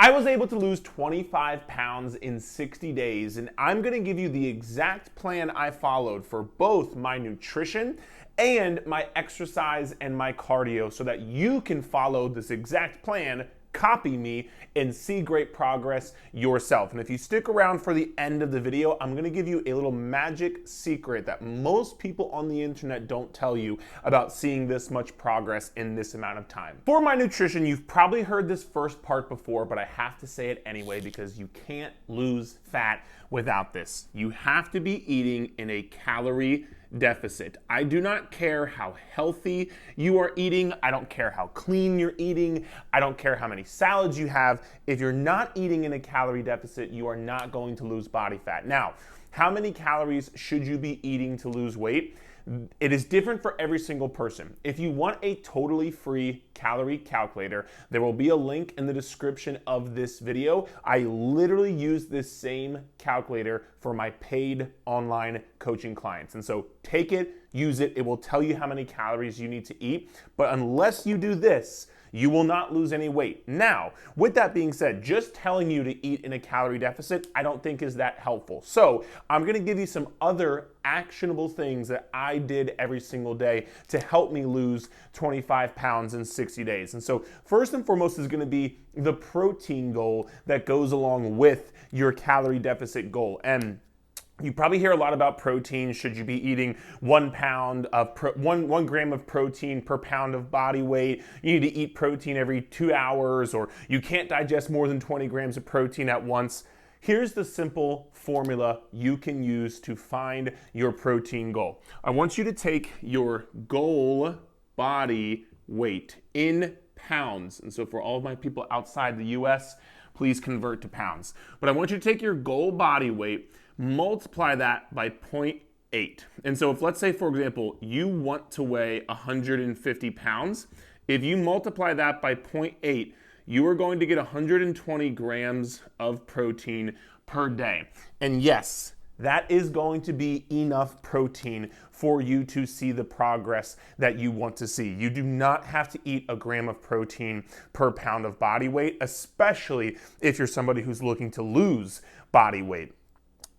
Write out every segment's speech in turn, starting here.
I was able to lose 25 pounds in 60 days, and I'm gonna give you the exact plan I followed for both my nutrition and my exercise and my cardio so that you can follow this exact plan, copy me, and see great progress yourself. And if you stick around for the end of the video, I'm gonna give you a little magic secret that most people on the internet don't tell you about seeing this much progress in this amount of time. For my nutrition, you've probably heard this first part before, but I have to say it anyway because you can't lose fat without this. You have to be eating in a calorie deficit. I do not care how healthy you are eating. I don't care how clean you're eating. I don't care how many salads you have. If you're not eating in a calorie deficit, you are not going to lose body fat. Now, how many calories should you be eating to lose weight? It is different for every single person. If you want a totally free calorie calculator, there will be a link in the description of this video. I literally use this same calculator for my paid online coaching clients. And so take it, use it. It will tell you how many calories you need to eat. But unless you do this, you will not lose any weight. Now, with that being said, just telling you to eat in a calorie deficit, I don't think is that helpful. So I'm gonna give you some other actionable things that I did every single day to help me lose 25 pounds in 60 days. And so first and foremost is gonna be the protein goal that goes along with your calorie deficit goal. And you probably hear a lot about protein. Should you be eating 1 gram of protein per pound of body weight? You need to eat protein every 2 hours, or you can't digest more than 20 grams of protein at once. Here's the simple formula you can use to find your protein goal. I want you to take your goal body weight in pounds. And so for all of my people outside the US, please convert to pounds. But I want you to take your goal body weight, multiply that by 0.8. And so if, let's say, for example, you want to weigh 150 pounds, if you multiply that by 0.8, you are going to get 120 grams of protein per day. And yes, that is going to be enough protein for you to see the progress that you want to see. You do not have to eat a gram of protein per pound of body weight, especially if you're somebody who's looking to lose body weight.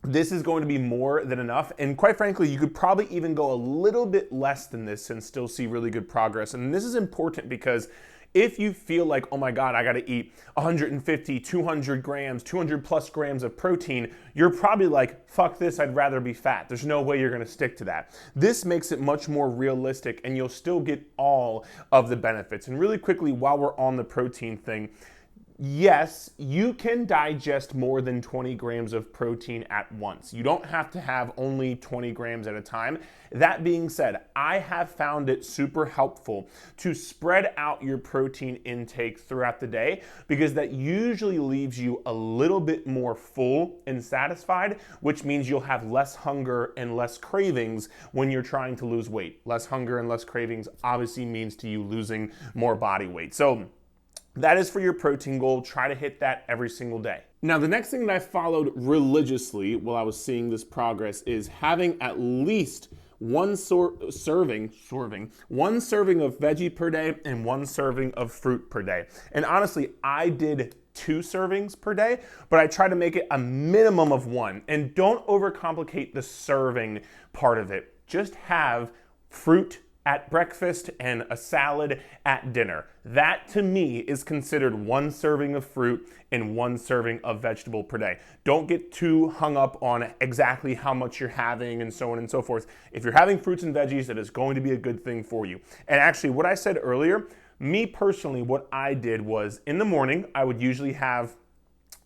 This is going to be more than enough, and quite frankly, you could probably even go a little bit less than this and still see really good progress. And this is important because if you feel like, oh my God, I gotta eat 150, 200 grams, 200 plus grams of protein, you're probably like, fuck this, I'd rather be fat. There's no way you're gonna stick to that. This makes it much more realistic and you'll still get all of the benefits. And really quickly, while we're on the protein thing, yes, you can digest more than 20 grams of protein at once. You don't have to have only 20 grams at a time. That being said, I have found it super helpful to spread out your protein intake throughout the day because that usually leaves you a little bit more full and satisfied, which means you'll have less hunger and less cravings when you're trying to lose weight. Less hunger and less cravings obviously means to you losing more body weight. So that is for your protein goal. Try to hit that every single day. Now, the next thing that I followed religiously while I was seeing this progress is having at least one serving of veggie per day and 1 serving of fruit per day. And honestly, I did 2 servings per day, but I try to make it a minimum of 1. And don't overcomplicate the serving part of it. Just have fruit at breakfast and a salad at dinner. That to me is considered 1 serving of fruit and 1 serving of vegetable per day. Don't get too hung up on exactly how much you're having and so on and so forth. If you're having fruits and veggies, that is going to be a good thing for you. And actually, what I said earlier, me personally, what I did was in the morning, I would usually have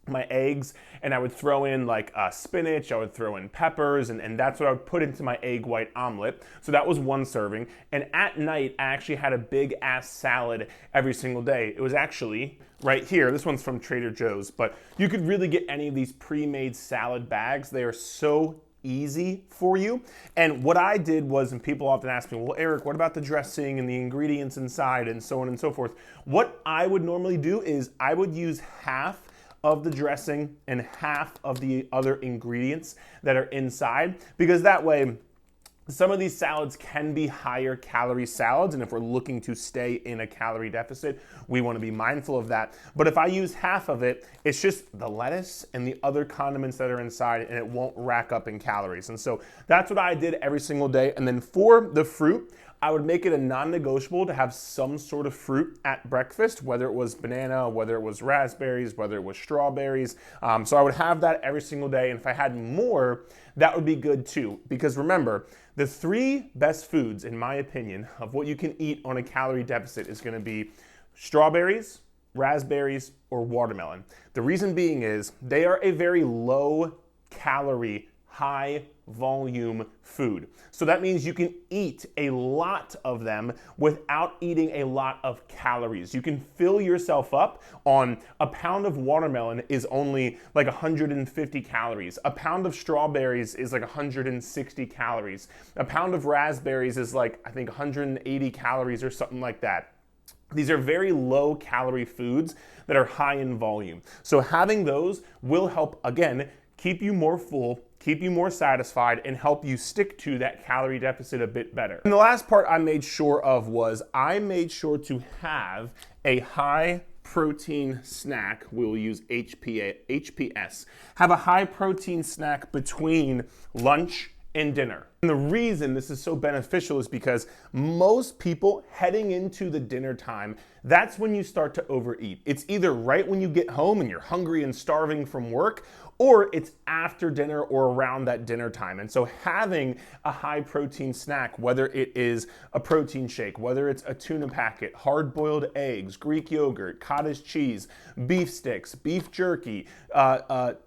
my eggs and I would throw in like spinach, I would throw in peppers, and that's what I would put into my egg white omelet. So that was 1 serving. And at night, I actually had a big ass salad every single day. It was actually right here. This one's from Trader Joe's, but you could really get any of these pre-made salad bags. They are so easy for you. And what I did was, and people often ask me, well, Eric, what about the dressing and the ingredients inside and so on and so forth? What I would normally do is I would use half of the dressing and half of the other ingredients that are inside, because that way Some of these salads can be higher calorie salads, and if we're looking to stay in a calorie deficit, we want to be mindful of that. But if I use half of it, it's just the lettuce and the other condiments that are inside, and it won't rack up in calories. And so that's what I did every single day. And then for the fruit, I would make it a non-negotiable to have some sort of fruit at breakfast, whether it was banana, whether it was raspberries, whether it was strawberries. So I would have that every single day. And if I had more, that would be good too. Because remember, the 3 best foods, in my opinion, of what you can eat on a calorie deficit is going to be strawberries, raspberries, or watermelon. The reason being is they are a very low calorie, high volume food. So that means you can eat a lot of them without eating a lot of calories. You can fill yourself up on a pound of watermelon is only like 150 calories. A pound of strawberries is like 160 calories. A pound of raspberries is like, I think 180 calories or something like that. These are very low calorie foods that are high in volume. So having those will help, again, keep you more full, keep you more satisfied, and help you stick to that calorie deficit a bit better. And the last part I made sure of was I made sure to have a high protein snack. We'll use HPS. Have a high protein snack between lunch and dinner. And the reason this is so beneficial is because most people heading into the dinner time, that's when you start to overeat. It's either right when you get home and you're hungry and starving from work, or it's after dinner or around that dinner time. And so having a high protein snack, whether it is a protein shake, whether it's a tuna packet, hard-boiled eggs, Greek yogurt, cottage cheese, beef sticks, beef jerky,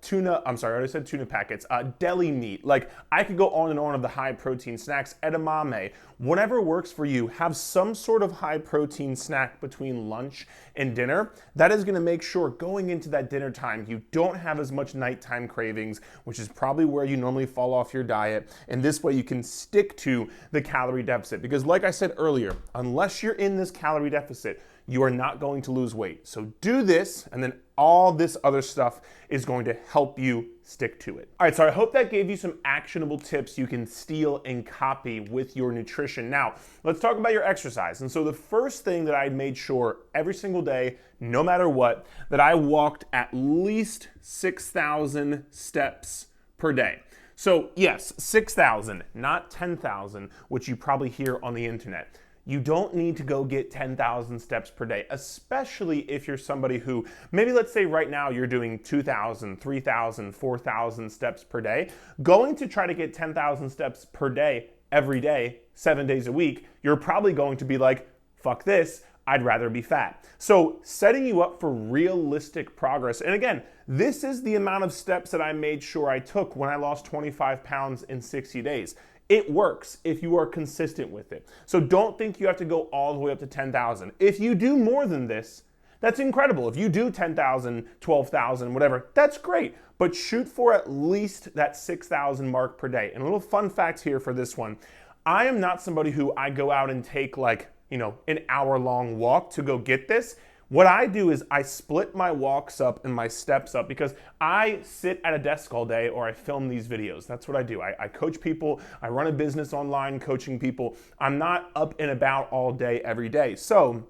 tuna, I'm sorry, I already said tuna packets, deli meat. Like, I could go on and on of the high protein snacks, edamame, whatever works for you. Have some sort of high protein snack between lunch and dinner. That is gonna make sure going into that dinner time, you don't have as much nighttime cravings, which is probably where you normally fall off your diet. And this way you can stick to the calorie deficit. Because like I said earlier, unless you're in this calorie deficit, you are not going to lose weight. So do this, and then all this other stuff is going to help you stick to it. All right, so I hope that gave you some actionable tips you can steal and copy with your nutrition. Now, let's talk about your exercise. And so the first thing that I made sure every single day, no matter what, that I walked at least 6,000 steps per day. So yes, 6,000, not 10,000, which you probably hear on the internet. You don't need to go get 10,000 steps per day, especially if you're somebody who, maybe let's say right now you're doing 2,000, 3,000, 4,000 steps per day. Going to try to get 10,000 steps per day every day, 7 days a week, you're probably going to be like, fuck this, I'd rather be fat. So setting you up for realistic progress. And again, this is the amount of steps that I made sure I took when I lost 25 pounds in 60 days. It works if you are consistent with it. So don't think you have to go all the way up to 10,000. If you do more than this, that's incredible. If you do 10,000, 12,000, whatever, that's great. But shoot for at least that 6,000 mark per day. And a little fun fact here for this one. I am not somebody who I go out and take like, an hour-long walk to go get this. What I do is I split my walks up and my steps up because I sit at a desk all day or I film these videos. That's what I do. I coach people. I run a business online coaching people. I'm not up and about all day every day. So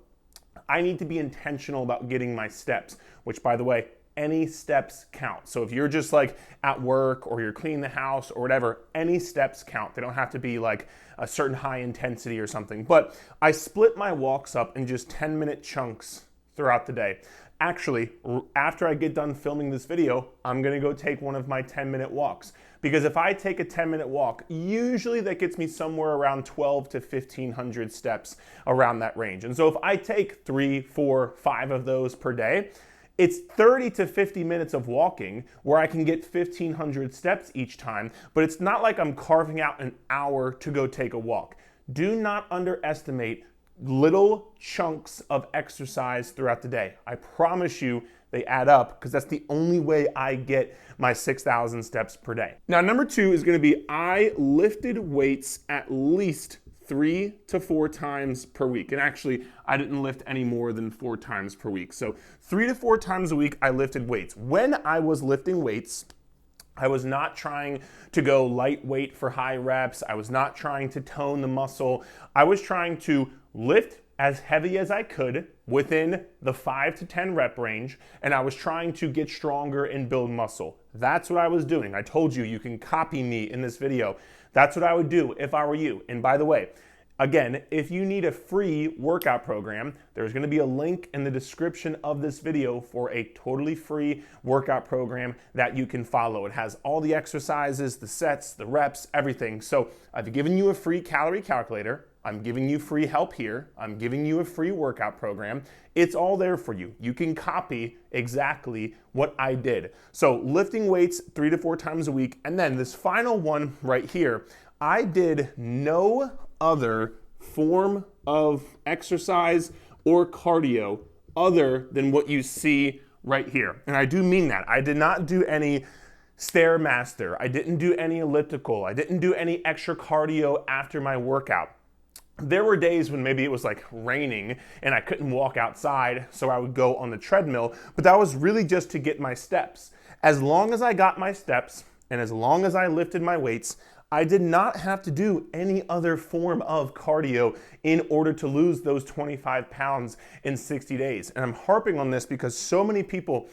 I need to be intentional about getting my steps, which by the way, any steps count. So if you're just like at work or you're cleaning the house or whatever, any steps count. They don't have to be like a certain high intensity or something. But I split my walks up in just 10-minute chunks throughout the day. Actually, after I get done filming this video, I'm gonna go take one of my 10-minute walks. Because if I take a 10-minute walk, usually that gets me somewhere around 12 to 1,500 steps, around that range. And so if I take 3, 4, 5 of those per day, it's 30 to 50 minutes of walking where I can get 1,500 steps each time, but it's not like I'm carving out an hour to go take a walk. Do not underestimate little chunks of exercise throughout the day. I promise you they add up because that's the only way I get my 6,000 steps per day. Now, number 2 is going to be I lifted weights at least 3 to 4 times per week. And actually, I didn't lift any more than 4 times per week. So 3 to 4 times a week, I lifted weights. When I was lifting weights, I was not trying to go lightweight for high reps. I was not trying to tone the muscle. I was trying to lift as heavy as I could within the 5 to 10 rep range, and I was trying to get stronger and build muscle. That's what I was doing. I told you, you can copy me in this video. That's what I would do if I were you. And by the way, again, if you need a free workout program, there's going to be a link in the description of this video for a totally free workout program that you can follow. It has all the exercises, the sets, the reps, everything. So I've given you a free calorie calculator. I'm giving you free help here. I'm giving you a free workout program. It's all there for you. You can copy exactly what I did. So lifting weights 3 to 4 times a week. And then this final one right here, I did no other form of exercise or cardio other than what you see right here. And I do mean that. I did not do any Stairmaster. I didn't do any elliptical. I didn't do any extra cardio after my workout. There were days when maybe it was like raining and I couldn't walk outside, so I would go on the treadmill, but that was really just to get my steps. As long as I got my steps and as long as I lifted my weights, I did not have to do any other form of cardio in order to lose those 25 pounds in 60 days. And I'm harping on this because so many people,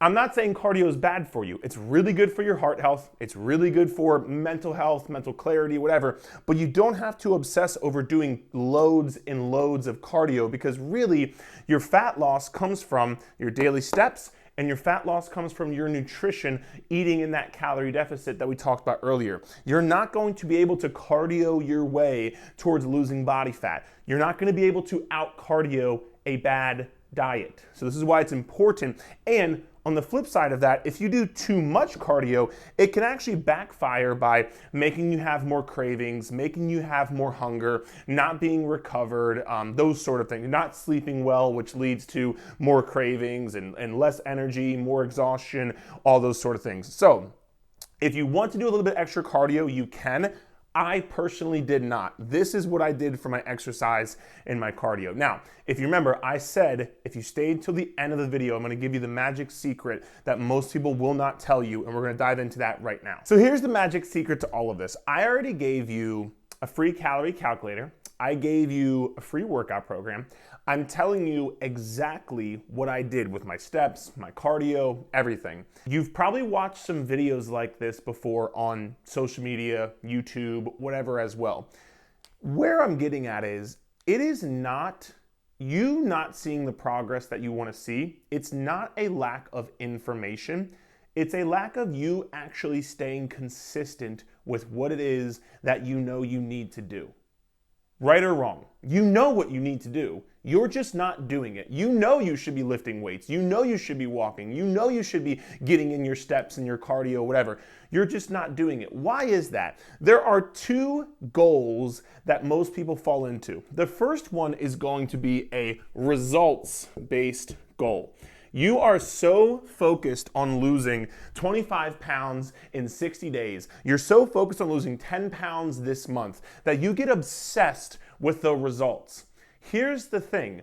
I'm not saying cardio is bad for you. It's really good for your heart health. It's really good for mental health, mental clarity, whatever. But you don't have to obsess over doing loads and loads of cardio because really your fat loss comes from your daily steps and your fat loss comes from your nutrition, eating in that calorie deficit that we talked about earlier. You're not going to be able to cardio your way towards losing body fat. You're not going to be able to out-cardio a bad diet. So this is why it's important. And on the flip side of that, if you do too much cardio, it can actually backfire by making you have more cravings, making you have more hunger, not being recovered, those sort of things, not sleeping well, which leads to more cravings and less energy, more exhaustion, all those sort of things. So if you want to do a little bit extra cardio, you can. I personally did not. This is what I did for my exercise and my cardio. Now, if you remember, I said if you stayed till the end of the video, I'm going to give you the magic secret that most people will not tell you, and we're going to dive into that right now. So here's the magic secret to all of this. I already gave you a free calorie calculator. I gave you a free workout program. I'm telling you exactly what I did with my steps, my cardio, everything. You've probably watched some videos like this before on social media, YouTube, whatever as well. Where I'm getting at is, it is not you not seeing the progress that you want to see. It's not a lack of information. It's a lack of you actually staying consistent with what it is that you know you need to do. Right or wrong, you know what you need to do. You're just not doing it. You know you should be lifting weights. You know you should be walking. You know you should be getting in your steps and your cardio, whatever. You're just not doing it. Why is that? There are 2 goals that most people fall into. The first one is going to be a results-based goal. You are so focused on losing 25 pounds in 60 days. You're so focused on losing 10 pounds this month that you get obsessed with the results. Here's the thing.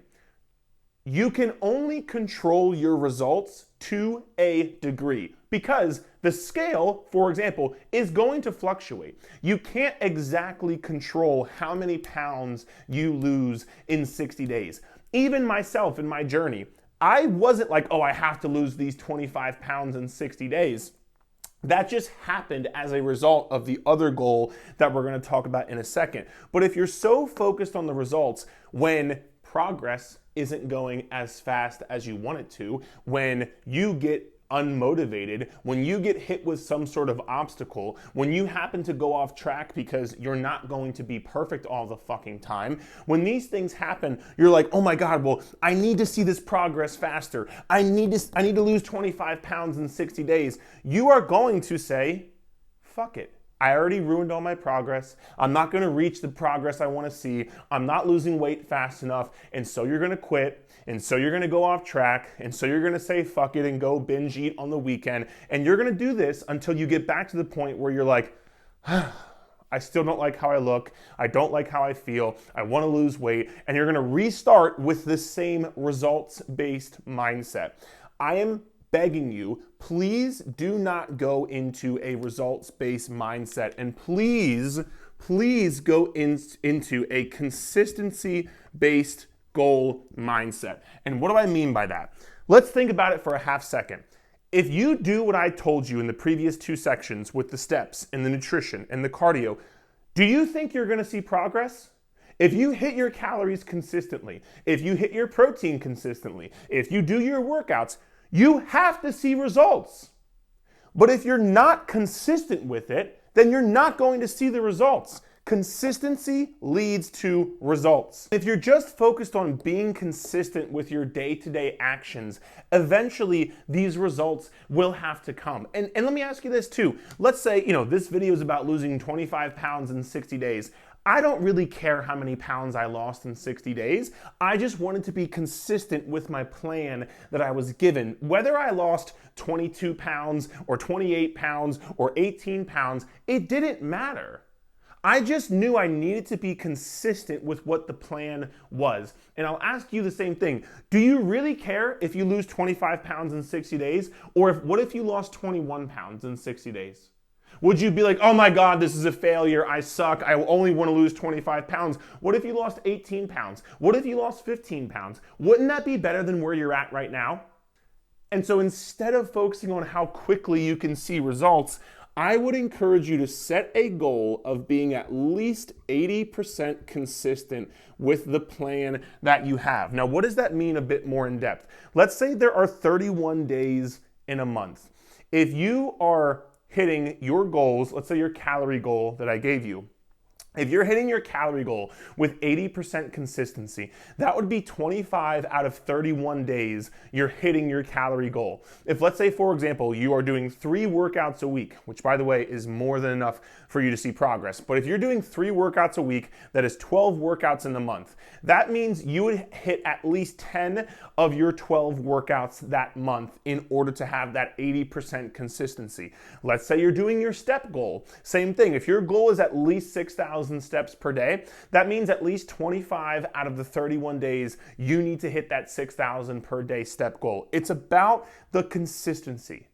You can only control your results to a degree because the scale, for example, is going to fluctuate. You can't exactly control how many pounds you lose in 60 days. Even myself in my journey, I wasn't like, oh, I have to lose these 25 pounds in 60 days. That just happened as a result of the other goal that we're going to talk about in a second. But if you're so focused on the results when progress isn't going as fast as you want it to, when you get unmotivated, when you get hit with some sort of obstacle, when you happen to go off track because you're not going to be perfect all the fucking time, when these things happen, you're like, oh my God, well, I need to see this progress faster. I need to lose 25 pounds in 60 days. You are going to say, fuck it. I already ruined all my progress. I'm not going to reach the progress I want to see. I'm not losing weight fast enough. And so you're going to quit. And so you're going to go off track. And so you're going to say fuck it and go binge eat on the weekend. And you're going to do this until you get back to the point where you're like, I still don't like how I look. I don't like how I feel. I want to lose weight. And you're going to restart with the same results-based mindset. I am begging you, please do not go into a results-based mindset, and please go into a consistency-based goal mindset. And what do I mean by that? Let's think about it for a half second. If you do what I told you in the previous 2 sections with the steps and the nutrition and the cardio, do you think you're going to see progress? If you hit your calories consistently, if you hit your protein consistently, if you do your workouts, you have to see results. But if you're not consistent with it, then you're not going to see the results. Consistency leads to results. If you're just focused on being consistent with your day-to-day actions, eventually these results will have to come. And let me ask you this too. Let's say, this video is about losing 25 pounds in 60 days. I don't really care how many pounds I lost in 60 days. I just wanted to be consistent with my plan that I was given. Whether I lost 22 pounds or 28 pounds or 18 pounds, it didn't matter. I just knew I needed to be consistent with what the plan was. And I'll ask you the same thing. Do you really care if you lose 25 pounds in 60 days? Or what if you lost 21 pounds in 60 days? Would you be like, oh my God, this is a failure, I suck, I only want to lose 25 pounds? What if you lost 18 pounds? What if you lost 15 pounds? Wouldn't that be better than where you're at right now? And so instead of focusing on how quickly you can see results, I would encourage you to set a goal of being at least 80% consistent with the plan that you have. Now, what does that mean a bit more in depth? Let's say there are 31 days in a month. If you are hitting your goals, let's say your calorie goal that I gave you, if you're hitting your calorie goal with 80% consistency, that would be 25 out of 31 days you're hitting your calorie goal. If, let's say, for example, you are doing 3 workouts a week, which by the way is more than enough for you to see progress, but if you're doing 3 workouts a week, that is 12 workouts in the month. That means you would hit at least 10 of your 12 workouts that month in order to have that 80% consistency. Let's say you're doing your step goal. Same thing. If your goal is at least 6,000 steps per day, that means at least 25 out of the 31 days you need to hit that 6,000 per day step goal. It's about the consistency.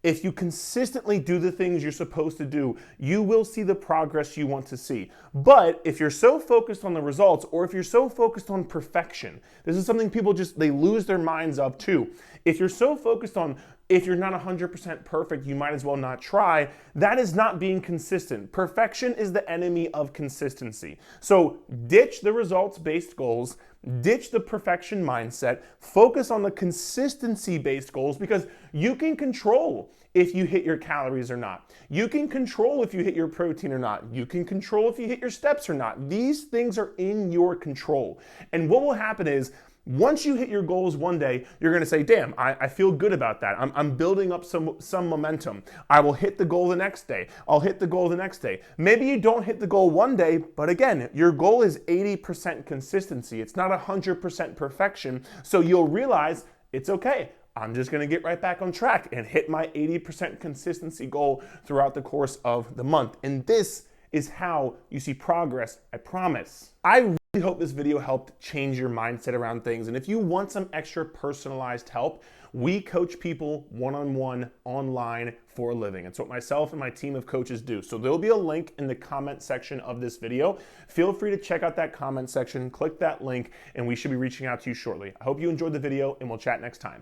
If you consistently do the things you're supposed to do, you will see the progress you want to see. But if you're so focused on the results, or if you're so focused on perfection, this is something people they lose their minds of too. If you're so focused on, if you're not 100% perfect, you might as well not try, that is not being consistent. Perfection is the enemy of consistency. So ditch the results-based goals, ditch the perfection mindset, focus on the consistency-based goals, because you can control if you hit your calories or not. You can control if you hit your protein or not. You can control if you hit your steps or not. These things are in your control. And what will happen is, once you hit your goals one day, you're going to say, damn, I feel good about that. I'm building up some momentum. I will hit the goal the next day. I'll hit the goal the next day. Maybe you don't hit the goal one day, but again, your goal is 80% consistency. It's not 100% perfection. So you'll realize it's okay. I'm just going to get right back on track and hit my 80% consistency goal throughout the course of the month. And this is how you see progress, I promise. I really hope this video helped change your mindset around things. And if you want some extra personalized help, we coach people one-on-one online for a living. It's what myself and my team of coaches do. So there'll be a link in the comment section of this video. Feel free to check out that comment section, click that link, and we should be reaching out to you shortly. I hope you enjoyed the video, and we'll chat next time.